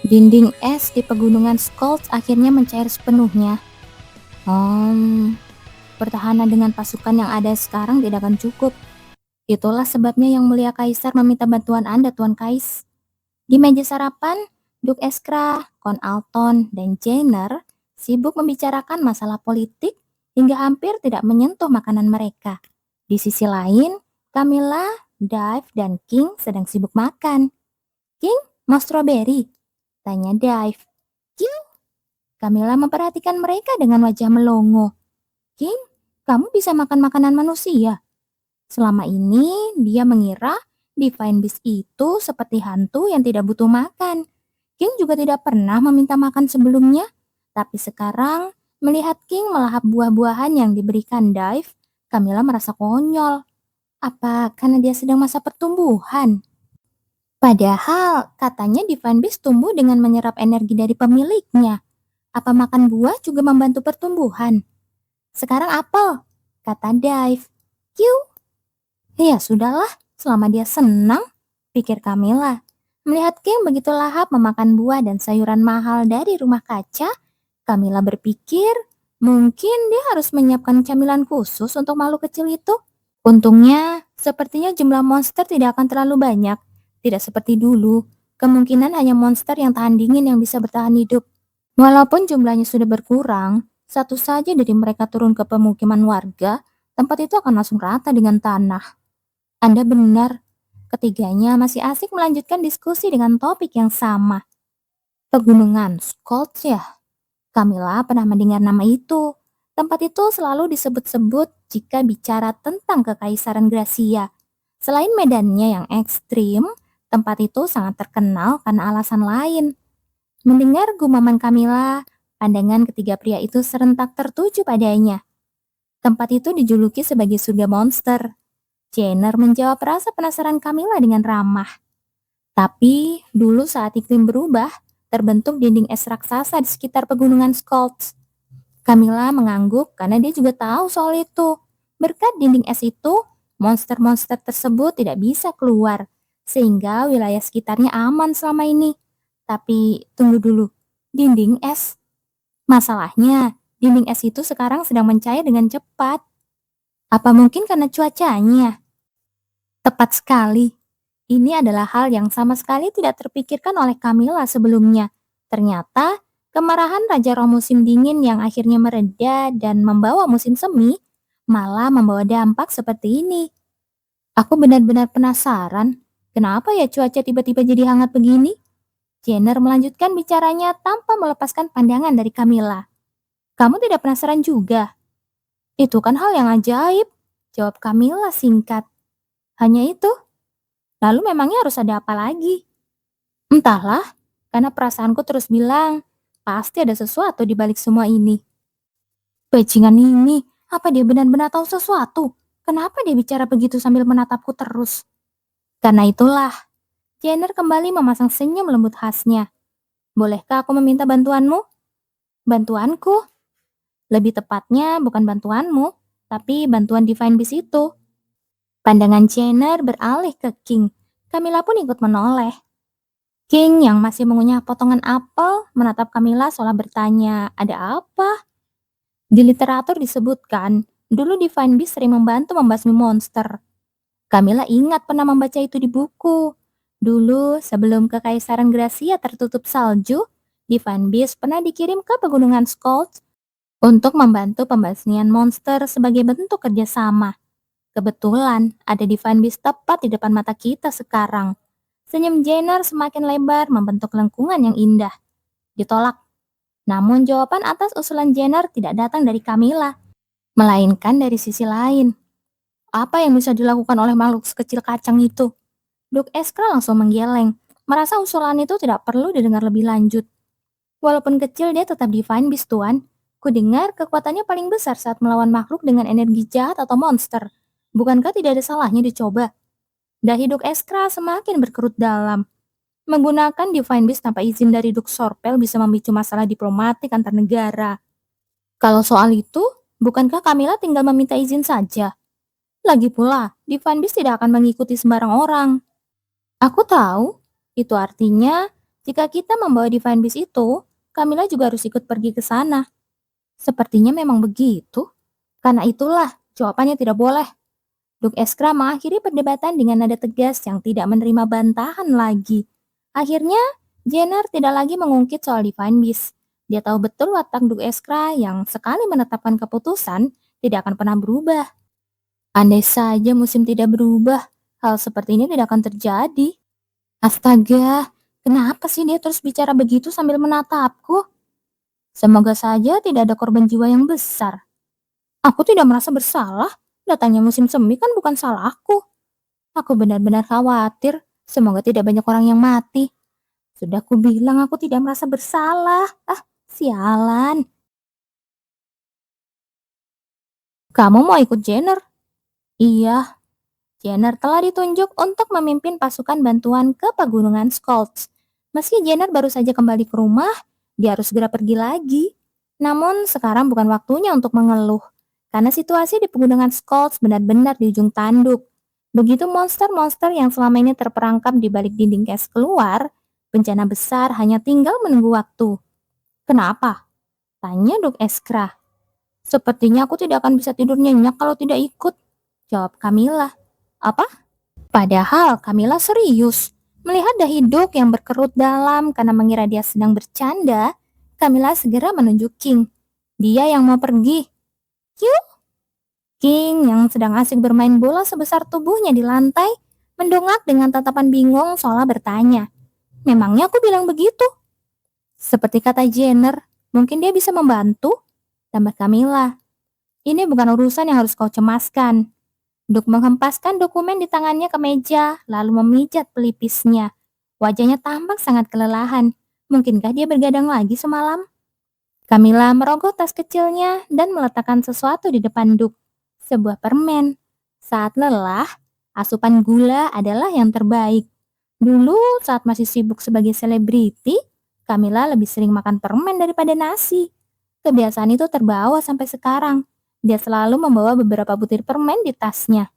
Dinding es di pegunungan Skolts akhirnya mencair sepenuhnya. Pertahanan dengan pasukan yang ada sekarang tidak akan cukup. Itulah sebabnya Yang Mulia Kaisar meminta bantuan Anda, Tuan Kais. Di meja sarapan, Duke Eskra, Kon Alton, dan Jenner sibuk membicarakan masalah politik hingga hampir tidak menyentuh makanan mereka. Di sisi lain, Camilla, Dive, dan King sedang sibuk makan. King, mau strawberry? Tanya Dive. King? Camilla memperhatikan mereka dengan wajah melongo. King, kamu bisa makan makanan manusia? Selama ini, dia mengira Divine Beast itu seperti hantu yang tidak butuh makan. King juga tidak pernah meminta makan sebelumnya. Tapi sekarang, melihat King melahap buah-buahan yang diberikan Dive, Camilla merasa konyol. Apa karena dia sedang masa pertumbuhan? Padahal katanya Divine Beast tumbuh dengan menyerap energi dari pemiliknya. Apa makan buah juga membantu pertumbuhan? Sekarang apel, kata Dive. Kiu. Ya sudahlah, selama dia senang, pikir Camilla. Melihat King begitu lahap memakan buah dan sayuran mahal dari rumah kaca, Camilla berpikir mungkin dia harus menyiapkan camilan khusus untuk makhluk kecil itu. Untungnya, sepertinya jumlah monster tidak akan terlalu banyak. Tidak seperti dulu, kemungkinan hanya monster yang tahan dingin yang bisa bertahan hidup. Walaupun jumlahnya sudah berkurang, satu saja dari mereka turun ke pemukiman warga, tempat itu akan langsung rata dengan tanah. Anda benar, ketiganya masih asik melanjutkan diskusi dengan topik yang sama. Pegunungan Skolts ya? Camilla pernah mendengar nama itu. Tempat itu selalu disebut-sebut jika bicara tentang Kekaisaran Gracia. Selain medannya yang ekstrim, tempat itu sangat terkenal karena alasan lain. Mendengar gumaman Camilla, pandangan ketiga pria itu serentak tertuju padanya. Tempat itu dijuluki sebagai surga monster. Jenner menjawab rasa penasaran Camilla dengan ramah. Tapi dulu saat iklim berubah, terbentuk dinding es raksasa di sekitar pegunungan Skolts. Camilla mengangguk karena dia juga tahu soal itu. Berkat dinding es itu, monster-monster tersebut tidak bisa keluar, sehingga wilayah sekitarnya aman selama ini. Tapi tunggu dulu, dinding es? Masalahnya, dinding es itu sekarang sedang mencair dengan cepat. Apa mungkin karena cuacanya? Tepat sekali. Ini adalah hal yang sama sekali tidak terpikirkan oleh Camilla sebelumnya. Ternyata, kemarahan Raja Roh musim dingin yang akhirnya mereda dan membawa musim semi, malah membawa dampak seperti ini. Aku benar-benar penasaran, kenapa ya cuaca tiba-tiba jadi hangat begini? Jenner melanjutkan bicaranya tanpa melepaskan pandangan dari Camilla. Kamu tidak penasaran juga? Itu kan hal yang ajaib, jawab Camilla singkat. Hanya itu? Lalu memangnya harus ada apa lagi? Entahlah, karena perasaanku terus bilang, pasti ada sesuatu di balik semua ini. Bajingan ini, apa dia benar-benar tahu sesuatu? Kenapa dia bicara begitu sambil menatapku terus? Karena itulah, Jenner kembali memasang senyum lembut khasnya. Bolehkah aku meminta bantuanmu? Bantuanku? Lebih tepatnya bukan bantuanmu, tapi bantuan Divine Beast itu. Pandangan Jenner beralih ke King. Camilla pun ikut menoleh. King yang masih mengunyah potongan apel menatap Camilla seolah bertanya, ada apa? Di literatur disebutkan, dulu Divine Beast sering membantu membasmi monster. Camilla ingat pernah membaca itu di buku. Dulu, sebelum Kekaisaran Gracia tertutup salju, Divine Beast pernah dikirim ke pegunungan Skolts untuk membantu pembasmian monster sebagai bentuk kerjasama. Kebetulan, ada Divine Beast tepat di depan mata kita sekarang. Senyum Jenner semakin lebar membentuk lengkungan yang indah. Ditolak. Namun jawaban atas usulan Jenner tidak datang dari Camilla, melainkan dari sisi lain. Apa yang bisa dilakukan oleh makhluk sekecil kacang itu? Duke Eskra langsung menggeleng, merasa usulan itu tidak perlu didengar lebih lanjut. Walaupun kecil dia tetap Divine Beast, Tuan. Kudengar kekuatannya paling besar saat melawan makhluk dengan energi jahat atau monster. Bukankah tidak ada salahnya dicoba? Dahi Duke Eskra semakin berkerut dalam. Menggunakan Divine Beast tanpa izin dari Duke Sorpel bisa memicu masalah diplomatik antar negara. Kalau soal itu, bukankah Camilla tinggal meminta izin saja? Lagi pula, Divine Beast tidak akan mengikuti sembarang orang. Aku tahu, itu artinya jika kita membawa Divine Beast itu, Camilla juga harus ikut pergi ke sana. Sepertinya memang begitu. Karena itulah, jawabannya tidak boleh. Duk Eskra mengakhiri perdebatan dengan nada tegas yang tidak menerima bantahan lagi. Akhirnya, Jenner tidak lagi mengungkit soal Divine Beast. Dia tahu betul watak Duk Eskra yang sekali menetapkan keputusan tidak akan pernah berubah. Andai saja musim tidak berubah, hal seperti ini tidak akan terjadi. Astaga, kenapa sih dia terus bicara begitu sambil menatapku? Semoga saja tidak ada korban jiwa yang besar. Aku tidak merasa bersalah. Datangnya musim semi kan bukan salahku. Aku benar-benar khawatir. Semoga tidak banyak orang yang mati. Sudah aku bilang aku tidak merasa bersalah. Ah, sialan. Kamu mau ikut Jenner? Iya, Jenner telah ditunjuk untuk memimpin pasukan bantuan ke Pegunungan Skolts. Meski Jenner baru saja kembali ke rumah, dia harus segera pergi lagi. Namun sekarang bukan waktunya untuk mengeluh, karena situasi di Pegunungan Skolts benar-benar di ujung tanduk. Begitu monster-monster yang selama ini terperangkap di balik dinding es keluar, bencana besar hanya tinggal menunggu waktu. Kenapa? Tanya Duk Eskra. Sepertinya aku tidak akan bisa tidur nyenyak kalau tidak ikut, jawab Camilla. Apa? Padahal Camilla serius. Melihat dahi Duk yang berkerut dalam karena mengira dia sedang bercanda, Camilla segera menunjuk King. Dia yang mau pergi. Yuk! King yang sedang asik bermain bola sebesar tubuhnya di lantai, mendongak dengan tatapan bingung seolah bertanya. Memangnya aku bilang begitu? Seperti kata Jenner, mungkin dia bisa membantu? Tambah Camilla. Ini bukan urusan yang harus kau cemaskan. Duk menghempaskan dokumen di tangannya ke meja, lalu memijat pelipisnya. Wajahnya tampak sangat kelelahan. Mungkinkah dia bergadang lagi semalam? Camilla merogoh tas kecilnya dan meletakkan sesuatu di depan Duk. Sebuah permen. Saat lelah, asupan gula adalah yang terbaik. Dulu saat masih sibuk sebagai selebriti, Camilla lebih sering makan permen daripada nasi. Kebiasaan itu terbawa sampai sekarang. Dia selalu membawa beberapa butir permen di tasnya.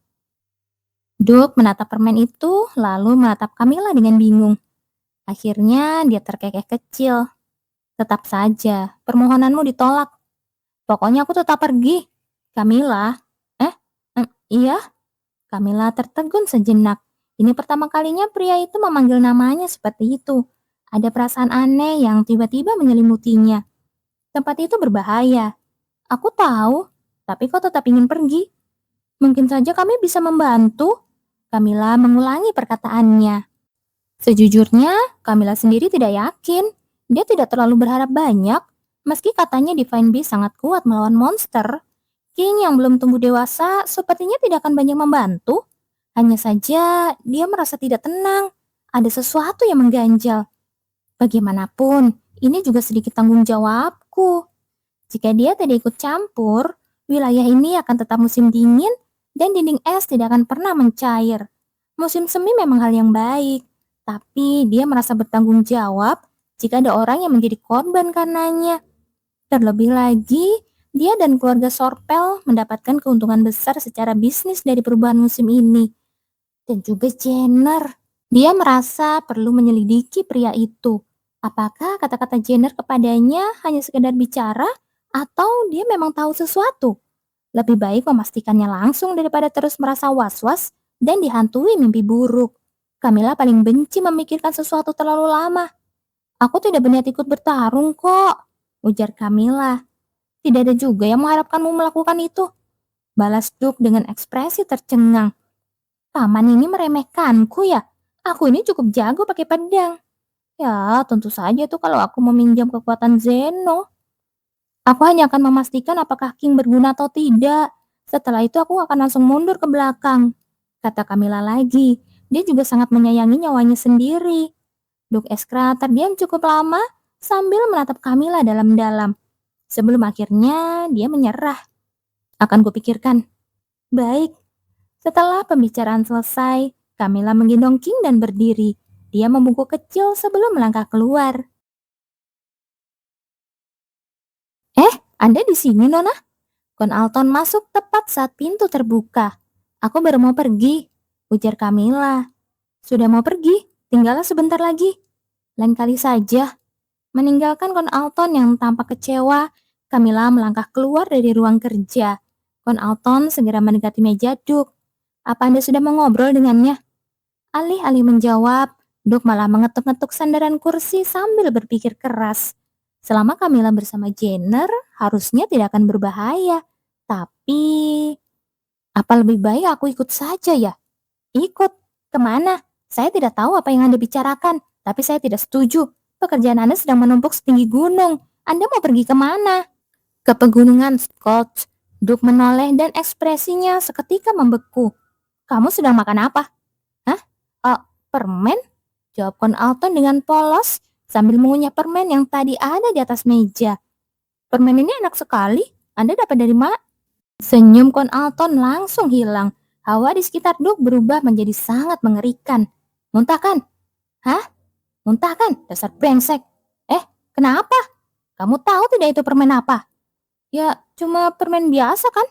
Duk menatap permen itu, lalu menatap Camilla dengan bingung. Akhirnya dia terkekeh kecil. Tetap saja, permohonanmu ditolak. Pokoknya aku tetap pergi. Camilla? Eh? Iya? Camilla tertegun sejenak. Ini pertama kalinya pria itu memanggil namanya seperti itu. Ada perasaan aneh yang tiba-tiba menyelimutinya. Tempat itu berbahaya. Aku tahu, tapi kau tetap ingin pergi. Mungkin saja kami bisa membantu. Camilla mengulangi perkataannya. Sejujurnya, Camilla sendiri tidak yakin. Dia tidak terlalu berharap banyak. Meski katanya Divine Beast sangat kuat melawan monster, King yang belum tumbuh dewasa sepertinya tidak akan banyak membantu. Hanya saja dia merasa tidak tenang. Ada sesuatu yang mengganjal. Bagaimanapun, ini juga sedikit tanggung jawabku. Jika dia tidak ikut campur, wilayah ini akan tetap musim dingin dan dinding es tidak akan pernah mencair. Musim semi memang hal yang baik, tapi dia merasa bertanggung jawab jika ada orang yang menjadi korban karenanya. Terlebih lagi, dia dan keluarga Sorpel mendapatkan keuntungan besar secara bisnis dari perubahan musim ini. Dan juga Jenner. Dia merasa perlu menyelidiki pria itu. Apakah kata-kata Jenner kepadanya hanya sekedar bicara atau dia memang tahu sesuatu? Lebih baik memastikannya langsung daripada terus merasa was-was dan dihantui mimpi buruk. Camilla paling benci memikirkan sesuatu terlalu lama. Aku tidak berniat ikut bertarung kok, ujar Camilla. Tidak ada juga yang mengharapkanmu melakukan itu. Balas Duke dengan ekspresi tercengang. Paman ini meremehkanku ya? Aku ini cukup jago pakai pedang. Ya, tentu saja tuh kalau aku meminjam kekuatan Zeno. Aku hanya akan memastikan apakah King berguna atau tidak. Setelah itu aku akan langsung mundur ke belakang. Kata Camilla lagi. Dia juga sangat menyayangi nyawanya sendiri. Duk Eskra terdiam cukup lama sambil menatap Camilla dalam-dalam. Sebelum akhirnya dia menyerah. Akan kupikirkan. Baik. Setelah pembicaraan selesai, Camilla menggendong King dan berdiri. Dia membungkuk kecil sebelum melangkah keluar. Anda di sini, Nona? Kon Alton masuk tepat saat pintu terbuka. Aku baru mau pergi, ujar Camilla. Sudah mau pergi, tinggallah sebentar lagi. Lain kali saja. Meninggalkan Kon Alton yang tampak kecewa, Camilla melangkah keluar dari ruang kerja. Kon Alton segera mendekati meja Duk. Apa Anda sudah mengobrol dengannya? Alih-alih menjawab, Duk malah mengetuk-ngetuk sandaran kursi sambil berpikir keras. Selama Camilla bersama Jenner, harusnya tidak akan berbahaya. Tapi, apa lebih baik aku ikut saja ya? Ikut? Kemana? Saya tidak tahu apa yang Anda bicarakan, tapi saya tidak setuju. Pekerjaan Anda sedang menumpuk setinggi gunung. Anda mau pergi kemana? Ke pegunungan, Scott. Duk menoleh dan ekspresinya seketika membeku. Kamu sedang makan apa? Hah? Oh, permen? Jawab Kon Alton dengan polos sambil mengunyah permen yang tadi ada di atas meja. Permen ini enak sekali. Anda dapat dari mana? Senyum Kon Alton langsung hilang. Hawa di sekitar Duk berubah menjadi sangat mengerikan. Muntahkan? Hah? Muntahkan? Dasar brengsek. Kenapa? Kamu tahu tidak itu permen apa? Ya, cuma permen biasa kan?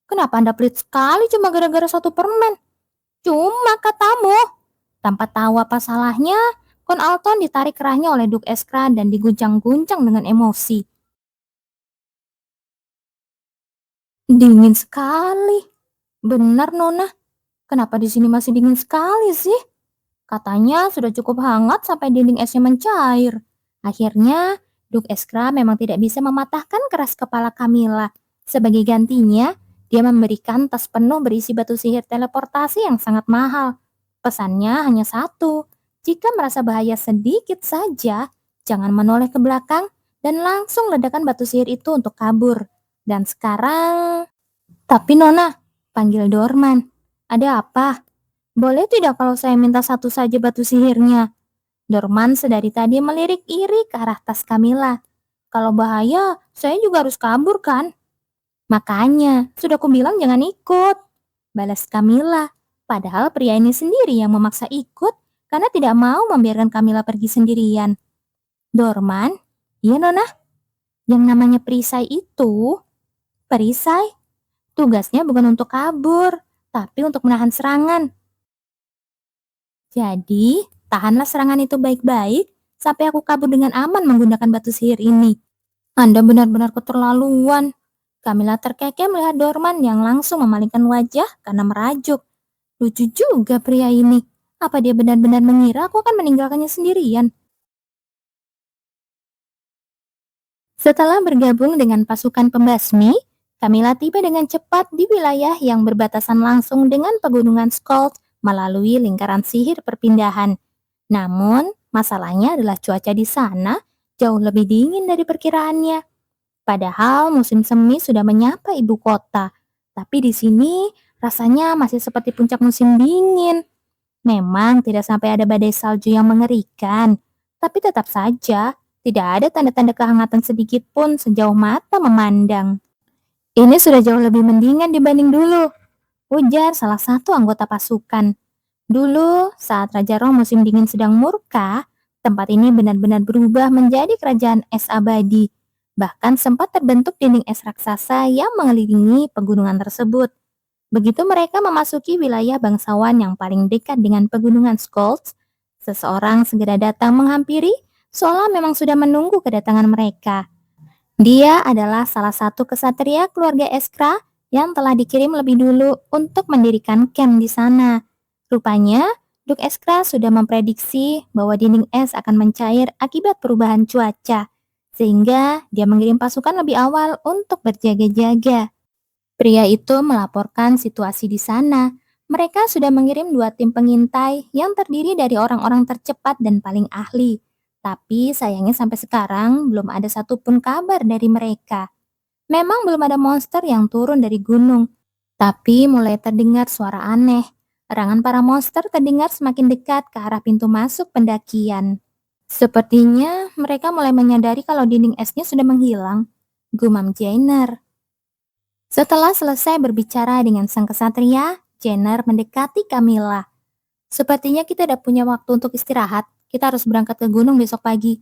Kenapa Anda pelit sekali cuma gara-gara satu permen? Cuma katamu. Tanpa tahu apa salahnya, Kon Alton ditarik kerahnya oleh Duk Eskra dan diguncang-guncang dengan emosi. Dingin sekali. Benar, Nona. Kenapa di sini masih dingin sekali sih? Katanya sudah cukup hangat sampai dinding esnya mencair. Akhirnya, Duk Eskra memang tidak bisa mematahkan keras kepala Camilla. Sebagai gantinya, dia memberikan tas penuh berisi batu sihir teleportasi yang sangat mahal. Pesannya hanya satu, jika merasa bahaya sedikit saja, jangan menoleh ke belakang dan langsung ledakan batu sihir itu untuk kabur. Dan sekarang... Tapi Nona, panggil Dorman. Ada apa? Boleh tidak kalau saya minta satu saja batu sihirnya? Dorman sedari tadi melirik iri ke arah tas Camilla. Kalau bahaya, saya juga harus kabur kan? Makanya, sudah kubilang jangan ikut. Balas Camilla. Padahal pria ini sendiri yang memaksa ikut karena tidak mau membiarkan Camilla pergi sendirian. Dorman? Iya Nona? Yang namanya perisai itu? Perisai? Tugasnya bukan untuk kabur, tapi untuk menahan serangan. Jadi, tahanlah serangan itu baik-baik sampai aku kabur dengan aman menggunakan batu sihir ini. Anda benar-benar keterlaluan. Camilla terkekeh melihat Dorman yang langsung memalingkan wajah karena merajuk. Lucu juga pria ini. Apa dia benar-benar mengira aku akan meninggalkannya sendirian? Setelah bergabung dengan pasukan pembasmi, Camilla tiba dengan cepat di wilayah yang berbatasan langsung dengan pegunungan Skald melalui lingkaran sihir perpindahan. Namun, masalahnya adalah cuaca di sana jauh lebih dingin dari perkiraannya. Padahal musim semi sudah menyapa ibu kota, tapi di sini rasanya masih seperti puncak musim dingin. Memang tidak sampai ada badai salju yang mengerikan, tapi tetap saja tidak ada tanda-tanda kehangatan sedikit pun sejauh mata memandang. Ini sudah jauh lebih mendingan dibanding dulu, ujar salah satu anggota pasukan. Dulu, saat Raja Roh musim dingin sedang murka, tempat ini benar-benar berubah menjadi kerajaan es abadi. Bahkan sempat terbentuk dinding es raksasa yang mengelilingi pegunungan tersebut. Begitu mereka memasuki wilayah bangsawan yang paling dekat dengan pegunungan Skolts, seseorang segera datang menghampiri, seolah memang sudah menunggu kedatangan mereka. Dia adalah salah satu kesatria keluarga Eskra yang telah dikirim lebih dulu untuk mendirikan camp di sana. Rupanya, Duk Eskra sudah memprediksi bahwa dinding es akan mencair akibat perubahan cuaca, sehingga dia mengirim pasukan lebih awal untuk berjaga-jaga. Pria itu melaporkan situasi di sana. Mereka sudah mengirim 2 tim pengintai yang terdiri dari orang-orang tercepat dan paling ahli. Tapi sayangnya sampai sekarang belum ada satupun kabar dari mereka. Memang belum ada monster yang turun dari gunung. Tapi mulai terdengar suara aneh. Erangan para monster terdengar semakin dekat ke arah pintu masuk pendakian. Sepertinya mereka mulai menyadari kalau dinding esnya sudah menghilang. Gumam Jenner. Setelah selesai berbicara dengan sang kesatria, Jenner mendekati Camilla. Sepertinya kita tidak punya waktu untuk istirahat. Kita harus berangkat ke gunung besok pagi.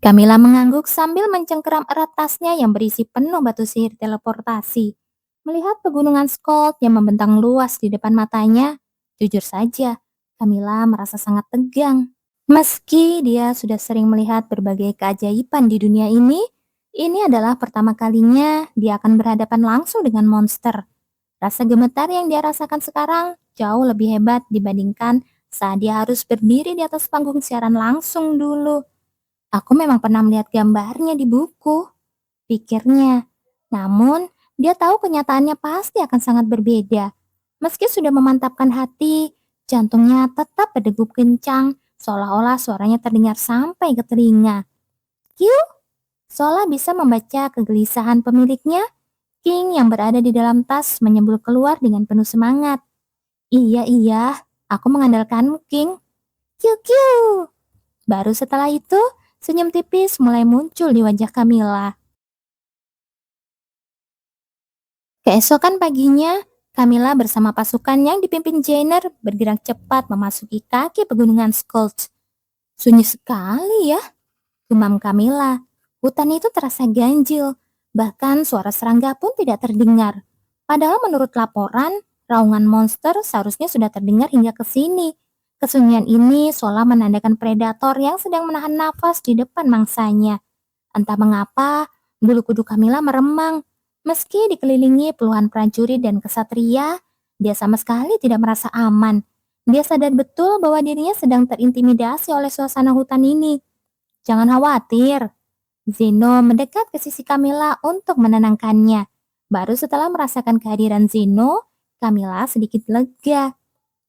Camilla mengangguk sambil mencengkeram erat tasnya yang berisi penuh batu sihir teleportasi. Melihat pegunungan Skald yang membentang luas di depan matanya, jujur saja, Camilla merasa sangat tegang. Meski dia sudah sering melihat berbagai keajaiban di dunia ini adalah pertama kalinya dia akan berhadapan langsung dengan monster. Rasa gemetar yang dia rasakan sekarang jauh lebih hebat dibandingkan saat dia harus berdiri di atas panggung siaran langsung dulu. Aku memang pernah melihat gambarnya di buku, pikirnya. Namun, dia tahu kenyataannya pasti akan sangat berbeda. Meski sudah memantapkan hati, jantungnya tetap berdegup kencang, seolah-olah suaranya terdengar sampai ke telinga. Kiu, seolah bisa membaca kegelisahan pemiliknya. King yang berada di dalam tas menyembul keluar dengan penuh semangat. Iya, iya, aku mengandalkanmu, King. Kiu, kiu. Baru setelah itu, senyum tipis mulai muncul di wajah Camilla. Keesokan paginya, Camilla bersama pasukan yang dipimpin Jenner bergerak cepat memasuki kaki pegunungan Skulls. Sunyi sekali ya, gumam Camilla. Hutan itu terasa ganjil, bahkan suara serangga pun tidak terdengar. Padahal menurut laporan, raungan monster seharusnya sudah terdengar hingga ke sini. Kesunyian ini seolah menandakan predator yang sedang menahan nafas di depan mangsanya. Entah mengapa, bulu kuduk Camilla meremang. Meski dikelilingi puluhan prajurit dan kesatria, dia sama sekali tidak merasa aman. Dia sadar betul bahwa dirinya sedang terintimidasi oleh suasana hutan ini. Jangan khawatir. Zeno mendekat ke sisi Camilla untuk menenangkannya. Baru setelah merasakan kehadiran Zeno, Camilla sedikit lega.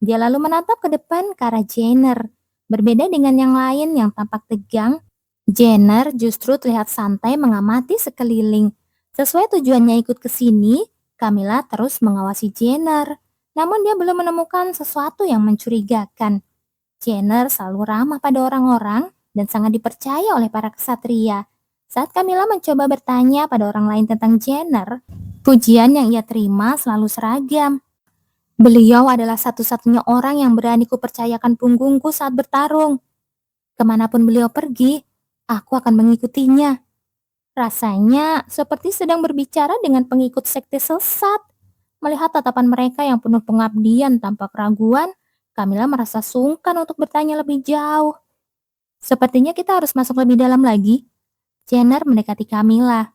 Dia lalu menatap ke depan ke arah Jenner. Berbeda dengan yang lain yang tampak tegang, Jenner justru terlihat santai mengamati sekeliling. Sesuai tujuannya ikut ke sini, Camilla terus mengawasi Jenner. Namun dia belum menemukan sesuatu yang mencurigakan. Jenner selalu ramah pada orang-orang dan sangat dipercaya oleh para kesatria. Saat Camilla mencoba bertanya pada orang lain tentang Jenner, pujian yang ia terima selalu seragam. Beliau adalah satu-satunya orang yang berani kupercayakan punggungku saat bertarung. Kemanapun beliau pergi, aku akan mengikutinya. Rasanya seperti sedang berbicara dengan pengikut sekte sesat. Melihat tatapan mereka yang penuh pengabdian tanpa keraguan, Camilla merasa sungkan untuk bertanya lebih jauh. Sepertinya kita harus masuk lebih dalam lagi. Jenner mendekati Camilla.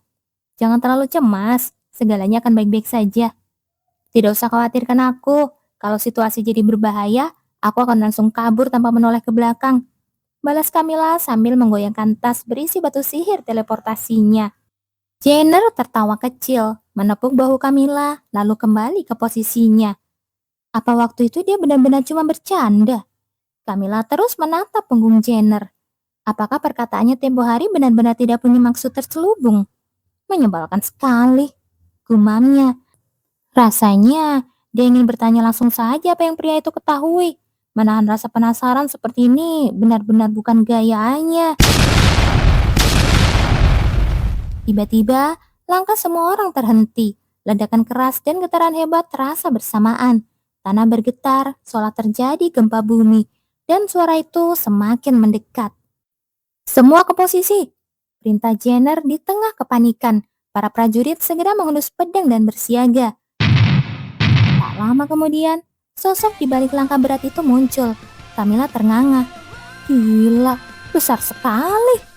Jangan terlalu cemas, segalanya akan baik-baik saja. Tidak usah khawatirkan aku. Kalau situasi jadi berbahaya, aku akan langsung kabur tanpa menoleh ke belakang. Balas Camilla sambil menggoyangkan tas berisi batu sihir teleportasinya. Jenner tertawa kecil, menepuk bahu Camilla, lalu kembali ke posisinya. Apa waktu itu dia benar-benar cuma bercanda? Camilla terus menatap punggung Jenner. Apakah perkataannya tempo hari benar-benar tidak punya maksud terselubung? Menyebalkan sekali, gumamnya. Rasanya dia ingin bertanya langsung saja apa yang pria itu ketahui. Menahan rasa penasaran seperti ini benar-benar bukan gayanya. Tiba-tiba, langkah semua orang terhenti. Ledakan keras dan getaran hebat terasa bersamaan. Tanah bergetar, seolah terjadi gempa bumi. Dan suara itu semakin mendekat. Semua ke posisi. Perintah Jenner di tengah kepanikan. Para prajurit segera menghunus pedang dan bersiaga. Tak lama kemudian, sosok di balik langkah berat itu muncul. Camilla ternganga. Gila, besar sekali.